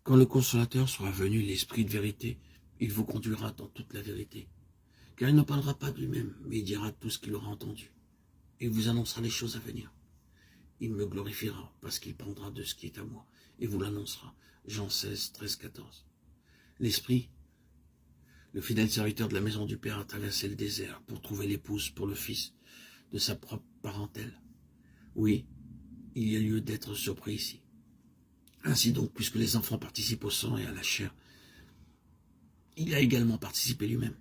Quand le consolateur sera venu, l'esprit de vérité, il vous conduira dans toute la vérité. Car il ne parlera pas de lui-même, mais il dira tout ce qu'il aura entendu. Et il vous annoncera les choses à venir. Il me glorifiera, parce qu'il prendra de ce qui est à moi, et vous l'annoncera. Jean 16, 13, 14. L'Esprit, le fidèle serviteur de la maison du Père, a traversé le désert pour trouver l'épouse pour le fils de sa propre parentèle. Oui, il y a lieu d'être surpris ici. Ainsi donc, puisque les enfants participent au sang et à la chair, il a également participé lui-même.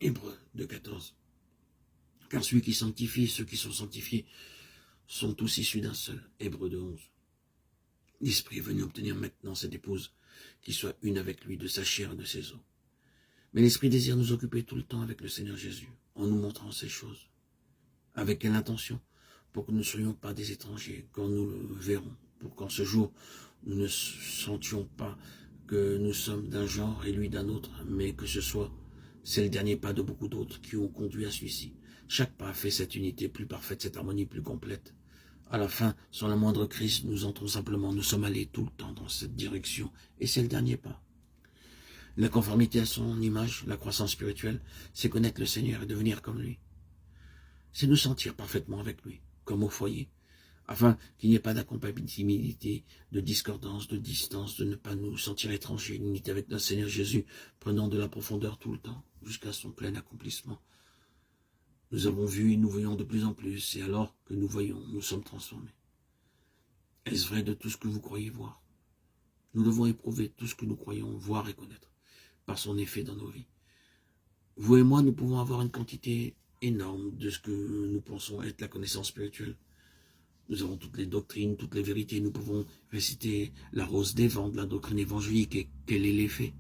Hébreux 2, 14. Car celui qui sanctifie et ceux qui sont sanctifiés sont tous issus d'un seul. Hébreux 2, 11. L'Esprit est venu obtenir maintenant cette épouse, qui soit une avec lui de sa chair et de ses os. Mais l'Esprit désire nous occuper tout le temps avec le Seigneur Jésus, en nous montrant ces choses. Avec quelle intention? Pour que nous ne soyons pas des étrangers, quand nous le verrons, pour qu'en ce jour, nous ne sentions pas que nous sommes d'un genre et lui d'un autre, mais que ce soit, c'est le dernier pas de beaucoup d'autres qui ont conduit à celui-ci. Chaque pas fait cette unité plus parfaite, cette harmonie plus complète. À la fin, sans la moindre crise, nous entrons simplement, nous sommes allés tout le temps dans cette direction, et c'est le dernier pas. La conformité à son image, la croissance spirituelle, c'est connaître le Seigneur et devenir comme lui. C'est nous sentir parfaitement avec lui, comme au foyer, afin qu'il n'y ait pas d'incompatibilité, de discordance, de distance, de ne pas nous sentir étrangers, une unité avec notre Seigneur Jésus, prenant de la profondeur tout le temps, jusqu'à son plein accomplissement. Nous avons vu et nous voyons de plus en plus, et alors que nous voyons, nous sommes transformés. Est-ce vrai de tout ce que vous croyez voir? Nous devons éprouver tout ce que nous croyons voir et connaître, par son effet dans nos vies. Vous et moi, nous pouvons avoir une quantité énorme de ce que nous pensons être la connaissance spirituelle. Nous avons toutes les doctrines, toutes les vérités. Nous pouvons réciter la rose des vents de la doctrine évangélique et quel est l'effet.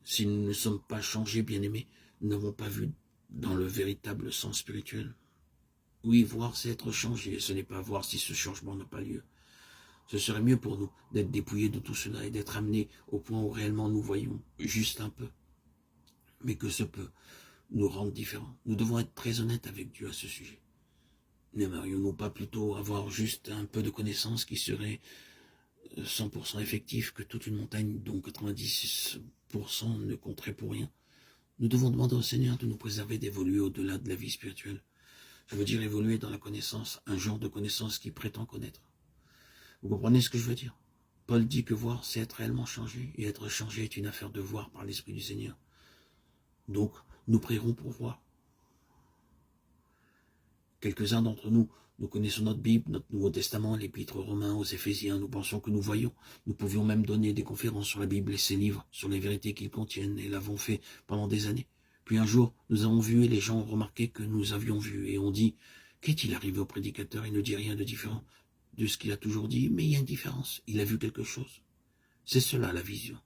Si nous ne sommes pas changés, bien-aimés, nous n'avons pas vu dans le véritable sens spirituel. Oui, voir, c'est être changé. Ce n'est pas voir si ce changement n'a pas lieu. Ce serait mieux pour nous d'être dépouillés de tout cela et d'être amenés au point où réellement nous voyons juste un peu. Mais que ce peu nous rende différents. Nous devons être très honnêtes avec Dieu à ce sujet. N'aimerions-nous pas plutôt avoir juste un peu de connaissances qui serait 100% effectif que toute une montagne dont 96% ne compterait pour rien? Nous devons demander au Seigneur de nous préserver d'évoluer au-delà de la vie spirituelle. Je veux dire évoluer dans la connaissance, un genre de connaissance qui prétend connaître. Vous comprenez ce que je veux dire? Paul dit que voir, c'est être réellement changé, et être changé est une affaire de voir par l'Esprit du Seigneur. Donc, nous prierons pour voir. Quelques-uns d'entre nous, nous connaissons notre Bible, notre Nouveau Testament, l'Épître aux Romains, aux Éphésiens, nous pensons que nous voyons. Nous pouvions même donner des conférences sur la Bible et ses livres, sur les vérités qu'ils contiennent, et l'avons fait pendant des années. Puis un jour, nous avons vu et les gens ont remarqué que nous avions vu, et on dit, qu'est-il arrivé au prédicateur? Il ne dit rien de différent de ce qu'il a toujours dit, mais il y a une différence, il a vu quelque chose. C'est cela la vision.